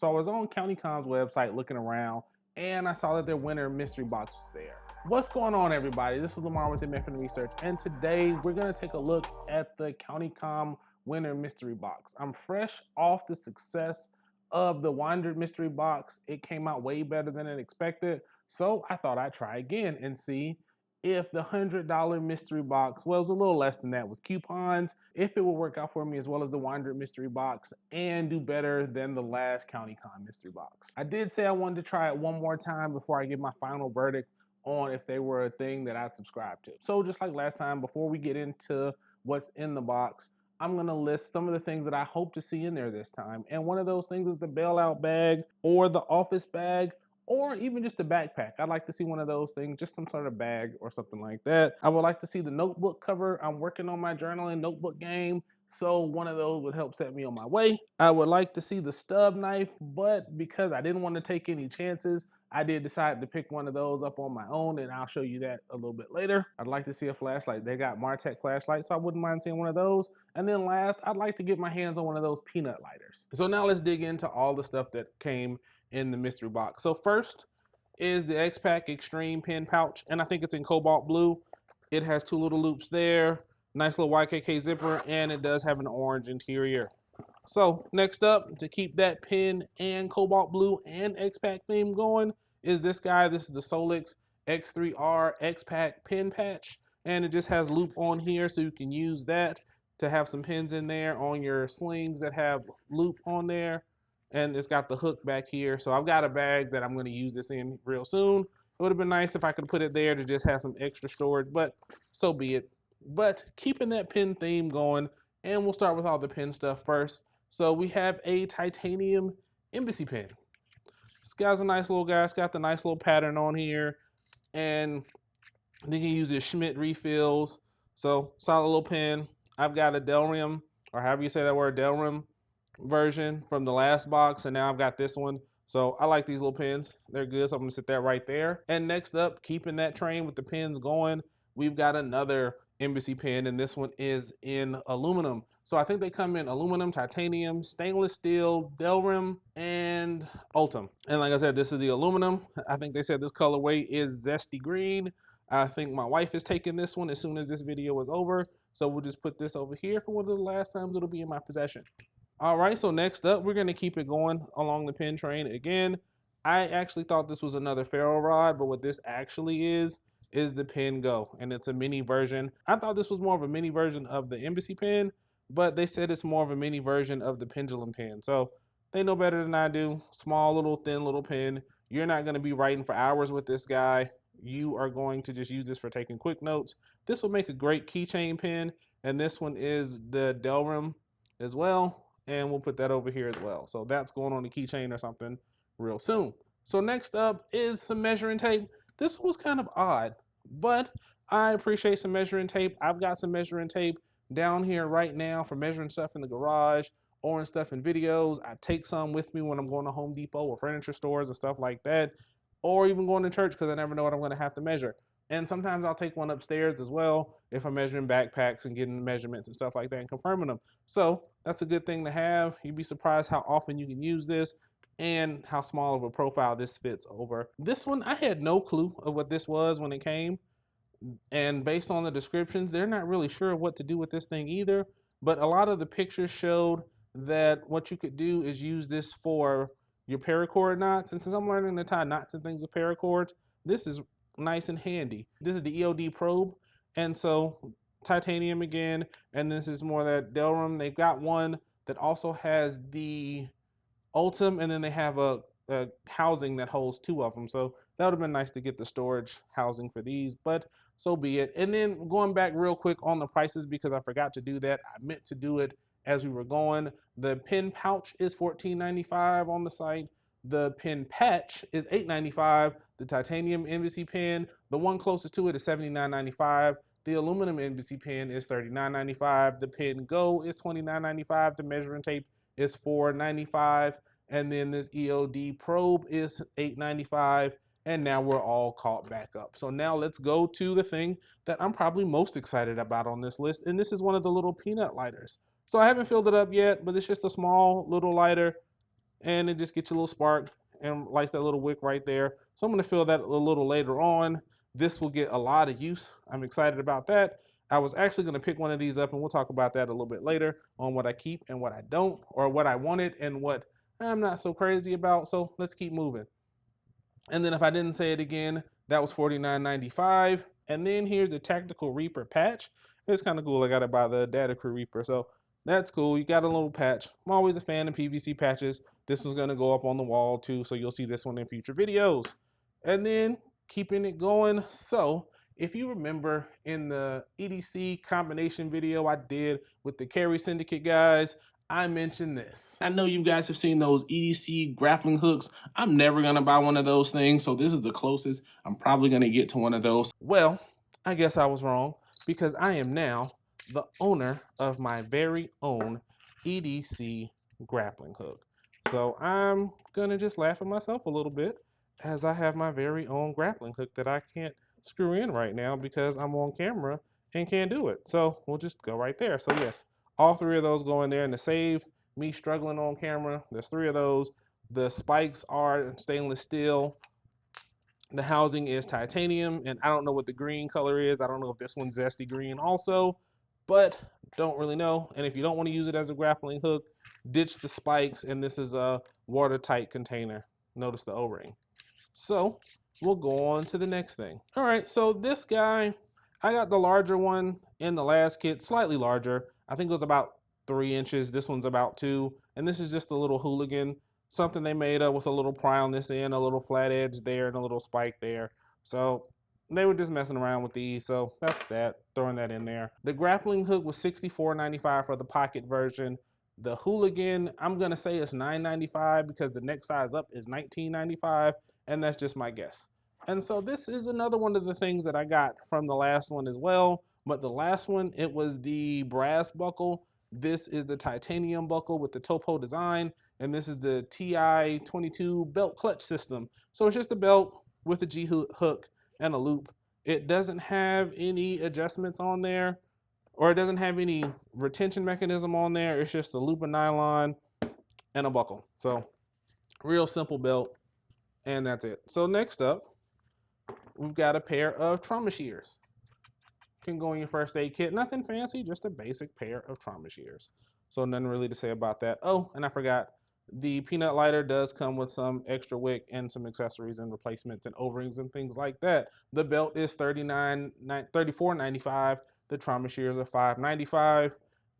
So I was on CountyComm's website looking around, and I saw that their winter mystery box was there. What's going on, everybody? This is Lamar with MFinResearch, and today we're going to take a look at the CountyComm winter mystery box. I'm fresh off the success of the Wandered mystery box. It came out way better than I expected, so I thought I'd try again and see if the $100 mystery box, well, it was a little less than that with coupons, if it will work out for me as well as the Wandered mystery box and do better than the last CountyComm mystery box. I did say I wanted to try it one more time before I give my final verdict on if they were a thing that I'd subscribe to. So just like last time, before we get into what's in the box, I'm gonna list some of the things that I hope to see in there this time. And one of those things is the bailout bag or the office bag, or even just a backpack. I'd like to see one of those things, just some sort of bag or something like that. I would like to see the notebook cover. I'm working on my journaling notebook game, so one of those would help set me on my way. I would like to see the stub knife, but because I didn't want to take any chances, I did decide to pick one of those up on my own, and I'll show you that a little bit later. I'd like to see a flashlight. They got Martech flashlights, so I wouldn't mind seeing one of those. And then last, I'd like to get my hands on one of those peanut lighters. So now let's dig into all the stuff that came in the mystery box. So first is the X-Pac Extreme pen pouch, and I think it's in cobalt blue. It has two little loops there, nice little YKK zipper, and it does have an orange interior. So next up, to keep that pen and cobalt blue and X-Pac theme going, is this guy. This is the Solix X3R X-Pac pen patch, and it just has loop on here, so you can use that to have some pens in there on your slings that have loop on there. And it's got the hook back here. So I've got a bag that I'm going to use this in real soon. It would have been nice if I could put it there to just have some extra storage, but so be it. But keeping that pen theme going, and we'll start with all the pen stuff first. So we have a titanium embassy pen. This guy's a nice little guy. It's got the nice little pattern on here, and then you can use your Schmidt refills. So solid little pen. I've got a Delrim, or however you say that word, Delrim version from the last box, and now I've got this one. So I like these little pens. They're good, so I'm gonna sit that right there. And next up, keeping that train with the pens going, we've got another embassy pen, and this one is in aluminum. So I think they come in aluminum, titanium, stainless steel, Delrim, and Ultim. And like I said, this is the aluminum. I think they said this colorway is zesty green. I think my wife is taking this one as soon as this video is over. So we'll just put this over here for one of the last times it'll be in my possession. All right, so next up, we're gonna keep it going along the pen train. Again, I actually thought this was another ferro rod, but what this actually is the Pen Go, and it's a mini version. I thought this was more of a mini version of the embassy pen, but they said it's more of a mini version of the pendulum pen. So they know better than I do. Small little thin little pen. You're not gonna be writing for hours with this guy. You are going to just use this for taking quick notes. This will make a great keychain pen, and this one is the Delrim as well. And we'll put that over here as well. So that's going on the keychain or something real soon. So next up is some measuring tape. This was kind of odd, but I appreciate some measuring tape. I've got some measuring tape down here right now for measuring stuff in the garage or in stuff in videos. I take some with me when I'm going to Home Depot or furniture stores and stuff like that, or even going to church because I never know what I'm going to have to measure. And sometimes I'll take one upstairs as well if I'm measuring backpacks and getting measurements and stuff like that and confirming them. So that's a good thing to have. You'd be surprised how often you can use this and how small of a profile this fits over. This one, I had no clue of what this was when it came. And based on the descriptions, they're not really sure what to do with this thing either. But a lot of the pictures showed that what you could do is use this for your paracord knots. And since I'm learning to tie knots and things with paracords, this is nice and handy. This is the EOD probe, and so titanium again, and this is more that Delrim. They've got one that also has the Ultim, and then they have a housing that holds two of them. So that would have been nice to get the storage housing for these, but so be it. And then going back real quick on the prices, because I forgot to do that. I meant to do it as we were going. The pen pouch is $14.95 on the site. The pen patch is $8.95. The titanium embassy pen, the one closest to it, is $79.95. The aluminum embassy pen is $39.95. The Pen Go is $29.95. The measuring tape is $4.95. And then this EOD probe is $8.95. And now we're all caught back up. So now let's go to the thing that I'm probably most excited about on this list. And this is one of the little peanut lighters. So I haven't filled it up yet, but it's just a small little lighter. and it just gets you a little spark and lights that little wick right there. So I'm gonna fill that a little later on. This will get a lot of use. I'm excited about that. I was actually gonna pick one of these up, and we'll talk about that a little bit later on what I keep and what I don't, or what I wanted and what I'm not so crazy about. So let's keep moving. And then if I didn't say it again, that was $49.95. And then here's the Tactical Reaper patch. It's kind of cool. I got it by the Data Crew Reaper. So that's cool. You got a little patch. I'm always a fan of PVC patches. This one's going to go up on the wall too. So you'll see this one in future videos. And then keeping it going. So if you remember in the EDC combination video I did with the Carry Syndicate guys, I mentioned this. I know you guys have seen those EDC grappling hooks. I'm never gonna buy one of those things, so this is the closest I'm probably gonna get to one of those. Well, I guess I was wrong, because I am now the owner of my very own EDC grappling hook. So I'm gonna just laugh at myself a little bit, as I have my very own grappling hook that I can't screw in right now because I'm on camera and can't do it. So we'll just go right there. So yes, all three of those go in there, and to save me struggling on camera, there's three of those. The spikes are stainless steel. The housing is titanium, and I don't know what the green color is. I don't know if this one's zesty green also, but don't really know. And if you don't want to use it as a grappling hook, ditch the spikes, and this is a watertight container. Notice the O-ring. So we'll go on to the next thing. All right, so this guy, I got the larger one in the last kit, slightly larger. I think it was about 3 inches. This one's about 2. And this is just a little hooligan, something they made up with a little pry on this end, a little flat edge there, and a little spike there. So they were just messing around with these, so that's that, throwing that in there. The grappling hook was $64.95 for the pocket version. The hooligan, I'm gonna say it's $9.95 because the next size up is $19.95, and that's just my guess. And so this is another one of the things that I got from the last one as well. But the last one, it was the brass buckle. This is the titanium buckle with the topo design, and this is the TI-22 belt clutch system. So it's just a belt with a G hook and a loop. It doesn't have any adjustments on there, or it doesn't have any retention mechanism on there. It's just a loop of nylon and a buckle. So real simple belt, and that's it. So next up, we've got a pair of trauma shears. Can go in your first aid kit. Nothing fancy, just a basic pair of trauma shears. So nothing really to say about that. Oh, and I forgot, the peanut lighter does come with some extra wick and some accessories and replacements and O-rings and things like that. The belt is $34.95. The trauma shears are $5.95.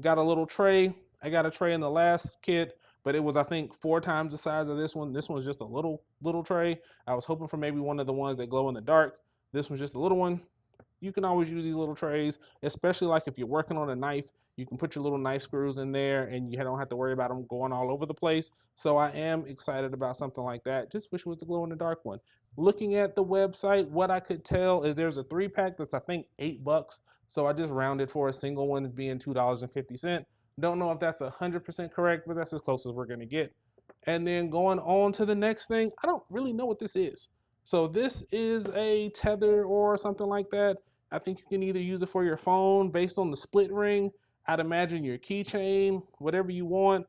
Got a little tray. I got a tray in the last kit, but it was, I think, 4 times the size of this one. This one's just a little tray. I was hoping for maybe one of the ones that glow in the dark. This one's just a little one. You can always use these little trays, especially like if you're working on a knife. You can put your little knife screws in there and you don't have to worry about them going all over the place. So I am excited about something like that. Just wish it was the glow in the dark one. Looking at the website, what I could tell is there's a 3-pack that's, I think, $8. So I just rounded for a single one as being $2.50. Don't know if that's 100% correct, but that's as close as we're gonna get. And then going on to the next thing, I don't really know what this is. So this is a tether or something like that. I think you can either use it for your phone based on the split ring. I'd imagine your keychain, whatever you want.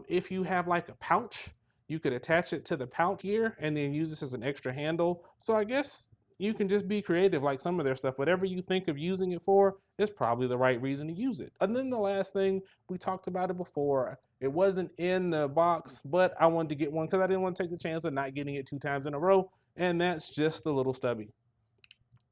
If you have like a pouch, you could attach it to the pouch here and then use this as an extra handle. So I guess you can just be creative like some of their stuff. Whatever you think of using it for is probably the right reason to use it. And then the last thing, we talked about it before. It wasn't in the box, but I wanted to get one because I didn't want to take the chance of not getting it 2 times in a row. And that's just the little stubby.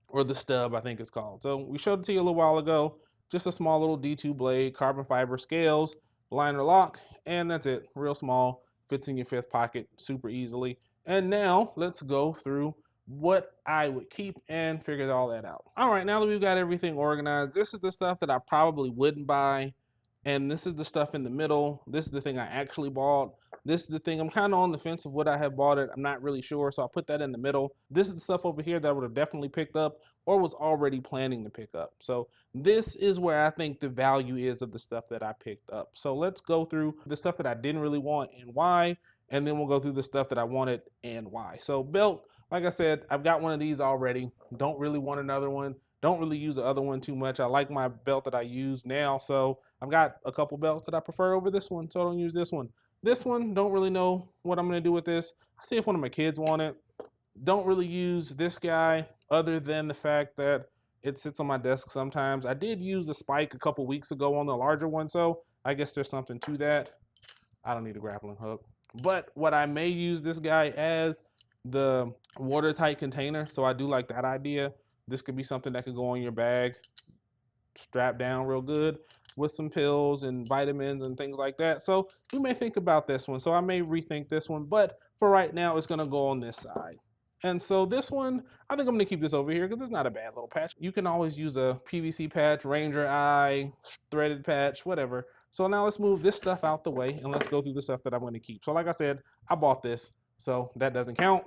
Or the stub, I think it's called. So we showed it to you a little while ago. Just a small little D2 blade, carbon fiber scales, liner lock, and that's it. Real small, fits in your 5th pocket super easily. And now let's go through what I would keep and figure all that out. All right, now that we've got everything organized, this is the stuff that I probably wouldn't buy. And this is the stuff in the middle. This is the thing I actually bought. This is the thing, I'm kind of on the fence of what I have bought it. I'm not really sure, so I'll put that in the middle. This is the stuff over here that I would have definitely picked up or was already planning to pick up. So this is where I think the value is of the stuff that I picked up. So let's go through the stuff that I didn't really want and why, and then we'll go through the stuff that I wanted and why. So belt, like I said, I've got one of these already. Don't really want another one. Don't really use the other one too much. I like my belt that I use now, so I've got a couple belts that I prefer over this one, so I don't use this one. This one, don't really know what I'm gonna do with this. I'll see if one of my kids want it. Don't really use this guy other than the fact that it sits on my desk sometimes. I did use the spike a couple weeks ago on the larger one, so I guess there's something to that. I don't need a grappling hook. But what I may use this guy as the watertight container, so I do like that idea. This could be something that could go in your bag, strapped down real good with some pills and vitamins and things like that. So we may think about this one. So I may rethink this one, but for right now, it's gonna go on this side. And so this one, I think I'm gonna keep this over here because it's not a bad little patch. You can always use a PVC patch, Ranger eye, threaded patch, whatever. So now let's move this stuff out the way and let's go through the stuff that I'm gonna keep. So like I said, I bought this, so that doesn't count.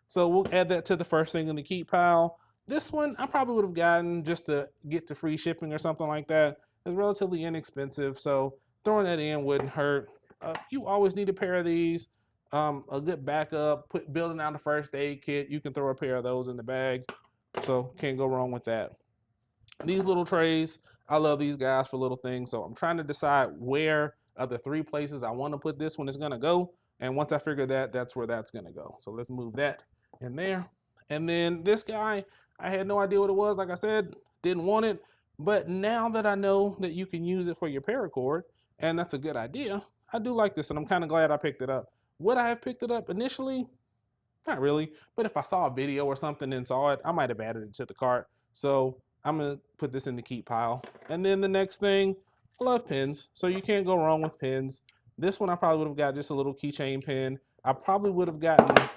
So we'll add that to the first thing in the keep pile. This one I probably would have gotten just to get to free shipping or something like that. It's relatively inexpensive, so throwing that in wouldn't hurt. You always need a pair of these. A good backup, building out a first aid kit. You can throw a pair of those in the bag, so can't go wrong with that. These little trays, I love these guys for little things. So I'm trying to decide where of the 3 places I want to put this one is going to go. And once I figure that, that's where that's going to go. So let's move that in there. And then this guy, I had no idea what it was. Like I said, didn't want it. But now that I know that you can use it for your paracord, and that's a good idea, I do like this. And I'm kind of glad I picked it up. Would I have picked it up initially? Not really, but if I saw a video or something and saw it, I might have added it to the cart. So I'm gonna put this in the keep pile. And then the next thing, I love pins. So you can't go wrong with pins. This one I probably would have got just a little keychain pin. I probably would have gotten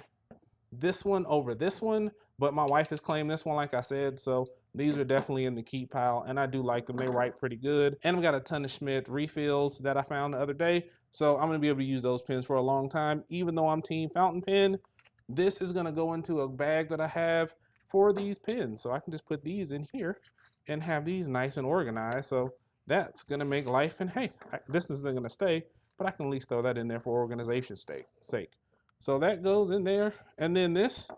this one over this one, but my wife has claimed this one, like I said, so these are definitely in the keep pile, and I do like them. They write pretty good. And I've got a ton of Schmidt refills that I found the other day, so I'm gonna be able to use those pens for a long time. Even though I'm team fountain pen, this is gonna go into a bag that I have for these pens. So I can just put these in here and have these nice and organized. So that's gonna make life, and hey, this isn't gonna stay, but I can at least throw that in there for organization's sake. So that goes in there. And then this,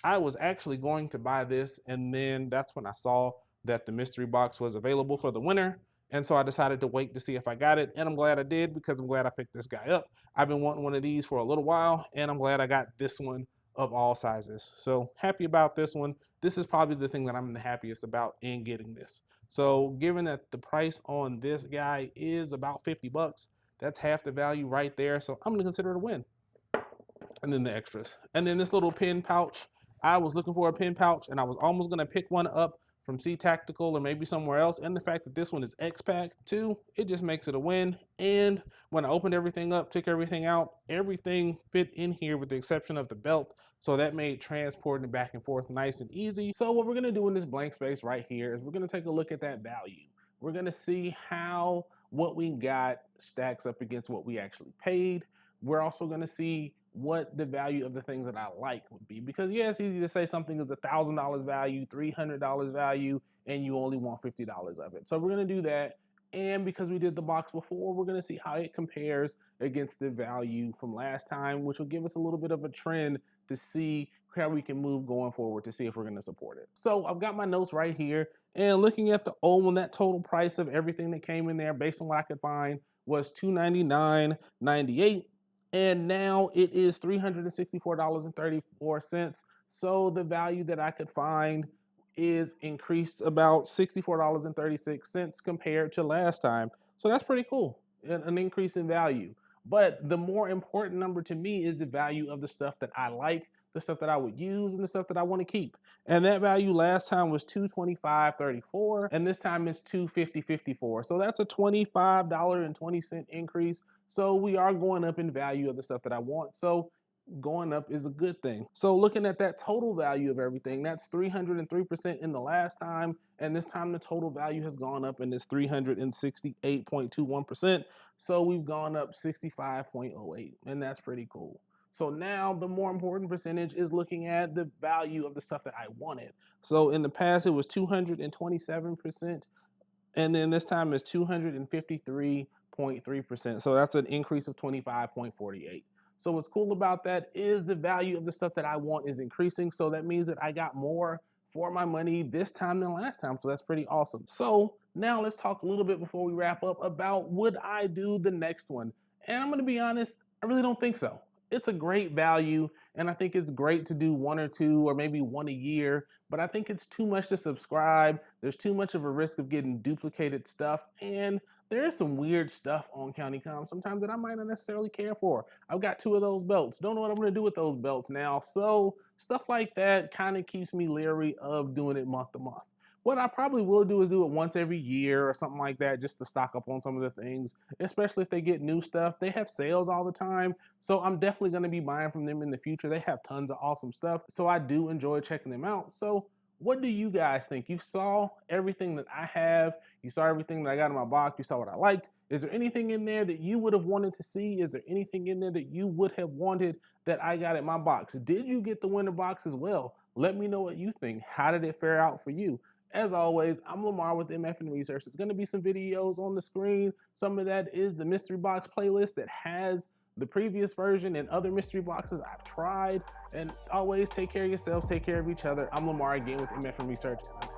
I was actually going to buy this, and then that's when I saw that the mystery box was available for the winter. And so I decided to wait to see if I got it. And I'm glad I did, because I'm glad I picked this guy up. I've been wanting one of these for a little while, and I'm glad I got this one of all sizes. So happy about this one. This is probably the thing that I'm the happiest about in getting this. So given that the price on this guy is about 50 bucks, that's half the value right there. So I'm gonna consider it a win. And then the extras. And then this little pin pouch. I was looking for a pin pouch, and I was almost gonna pick one up from C Tactical or maybe somewhere else. And the fact that this one is X-Pack too, it just makes it a win. And when I opened everything up, took everything out, everything fit in here with the exception of the belt. So that made transporting back and forth nice and easy. So what we're gonna do in this blank space right here is we're gonna take a look at that value. We're gonna see how what we got stacks up against what we actually paid. We're also going to see what the value of the things that I like would be. Because yeah, it's easy to say something is $1,000 value, $300 value, and you only want $50 of it. So we're going to do that. And because we did the box before, we're going to see how it compares against the value from last time, which will give us a little bit of a trend to see how we can move going forward to see if we're going to support it. So I've got my notes right here, and looking at the old one, that total price of everything that came in there based on what I could find was $299.98. And now it is $364.34. So the value that I could find is increased about $64.36 compared to last time. So that's pretty cool, an increase in value. But the more important number to me is the value of the stuff that I like, the stuff that I would use, and the stuff that I want to keep. And that value last time was $225.34, and this time it's $250.54. So that's a $25.20 increase. So we are going up in value of the stuff that I want. So going up is a good thing. So looking at that total value of everything, that's 303% in the last time, and this time the total value has gone up and it's 368.21%. So we've gone up 65.08, and that's pretty cool. So now the more important percentage is looking at the value of the stuff that I wanted. So in the past it was 227%, and then this time it's 253.3%. So that's an increase of 25.48. So what's cool about that is the value of the stuff that I want is increasing. So that means that I got more for my money this time than last time. So that's pretty awesome. So now let's talk a little bit before we wrap up about would I do the next one? And I'm gonna be honest, I really don't think so. It's a great value, and I think it's great to do one or two or maybe one a year, but I think it's too much to subscribe. There's too much of a risk of getting duplicated stuff, and there is some weird stuff on CountyComm sometimes that I might not necessarily care for. I've got two of those belts. Don't know what I'm gonna do with those belts now. So stuff like that kind of keeps me leery of doing it month to month. What I probably will do is do it once every year or something like that just to stock up on some of the things, especially if they get new stuff. They have sales all the time, so I'm definitely going to be buying from them in the future. They have tons of awesome stuff, so I do enjoy checking them out. So what do you guys think? You saw everything that I have. You saw everything that I got in my box. You saw what I liked. Is there anything in there that you would have wanted to see? Is there anything in there that you would have wanted that I got in my box? Did you get the winter box as well? Let me know what you think. How did it fare out for you? As always, I'm Lamar with MFinResearch. There's going to be some videos on the screen. Some of that is the mystery box playlist that has the previous version and other mystery boxes I've tried. And always take care of yourselves, take care of each other. I'm Lamar again with MFinResearch, and I'm out.